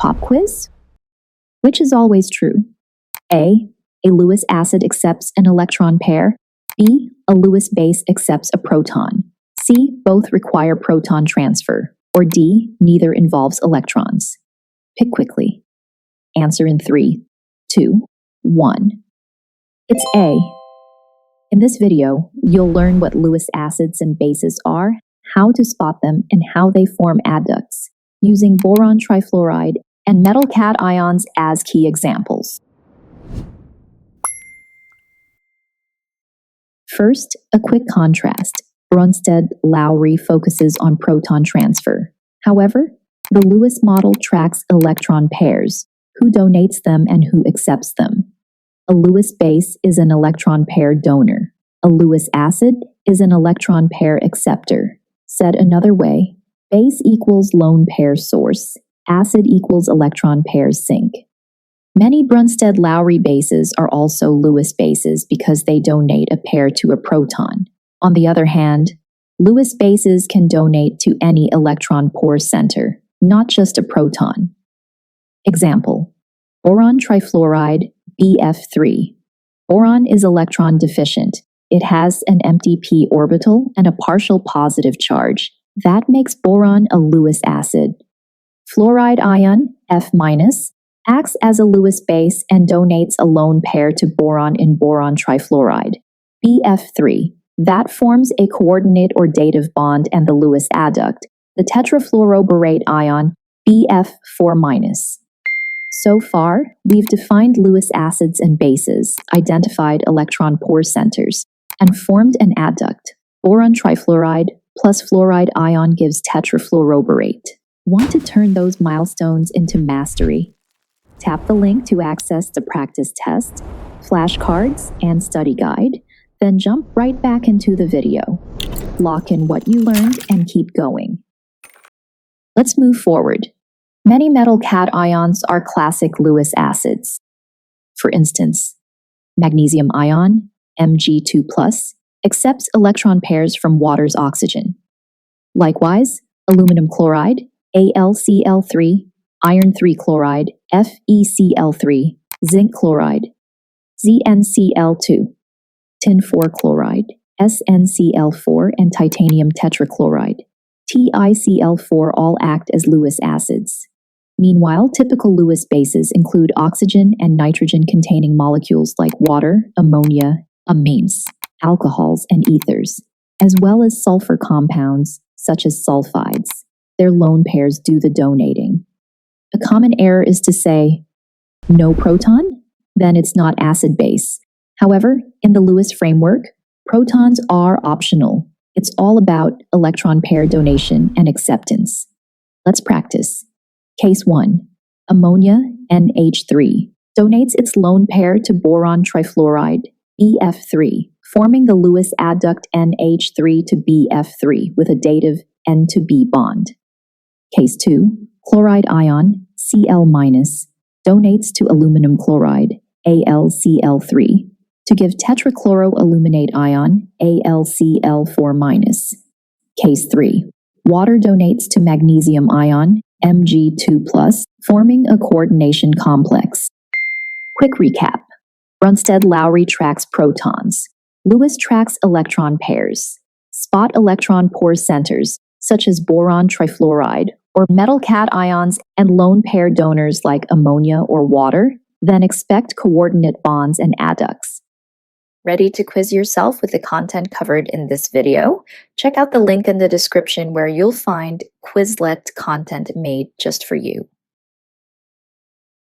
Pop quiz? Which is always true? A Lewis acid accepts an electron pair. B, a Lewis base accepts a proton. C, both require proton transfer. Or D, neither involves electrons. Pick quickly. Answer in 3, 2, 1. It's A. In this video, you'll learn what Lewis acids and bases are, how to spot them, and how they form adducts, using boron trifluoride and metal cations as key examples. First, a quick contrast. Brønsted Lowry focuses on proton transfer. However, the Lewis model tracks electron pairs, who donates them and who accepts them. A Lewis base is an electron pair donor. A Lewis acid is an electron pair acceptor. Said another way, base equals lone pair source, acid equals electron pair sink. Many Brønsted Lowry bases are also Lewis bases because they donate a pair to a proton. On the other hand, Lewis bases can donate to any electron pore center, not just a proton. Example: boron trifluoride, BF3. Boron is electron deficient. It has an empty p orbital and a partial positive charge. That makes boron a Lewis acid. Fluoride ion, F-, acts as a Lewis base and donates a lone pair to boron in boron trifluoride, BF3. That forms a coordinate or dative bond and the Lewis adduct, the tetrafluoroborate ion, BF4-. So far, we've defined Lewis acids and bases, identified electron pore centers, and formed an adduct. Boron trifluoride plus fluoride ion gives tetrafluoroborate. Want to turn those milestones into mastery? Tap the link to access the practice test, flashcards, and study guide, then jump right back into the video. Lock in what you learned and keep going. Let's move forward. Many metal cations are classic Lewis acids. For instance, magnesium ion, Mg2+, accepts electron pairs from water's oxygen. Likewise, aluminum chloride, AlCl₃, iron 3 chloride, FeCl3, zinc chloride, ZnCl2, tin 4 chloride, SnCl4, and titanium tetrachloride, TiCl4 all act as Lewis acids. Meanwhile, typical Lewis bases include oxygen and nitrogen-containing molecules like water, ammonia, amines, alcohols, and ethers, as well as sulfur compounds such as sulfides. Their lone pairs do the donating. A common error is to say, no proton? Then it's not acid base. However, in the Lewis framework, protons are optional. It's all about electron pair donation and acceptance. Let's practice. Case 1. Ammonia, NH3, donates its lone pair to boron trifluoride, BF3, forming the Lewis adduct NH3 to BF3 with a dative N to B bond. Case 2. Chloride ion, Cl-, donates to aluminum chloride, AlCl₃, to give tetrachloroaluminate ion, AlCl4-. Case 3. Water donates to magnesium ion, Mg2+, forming a coordination complex. Quick recap. Brønsted Lowry tracks protons. Lewis tracks electron pairs. Spot electron pore centers, such as boron trifluoride, or metal cations and lone pair donors like ammonia or water, then expect coordinate bonds and adducts. Ready to quiz yourself with the content covered in this video? Check out the link in the description where you'll find Quizlet content made just for you.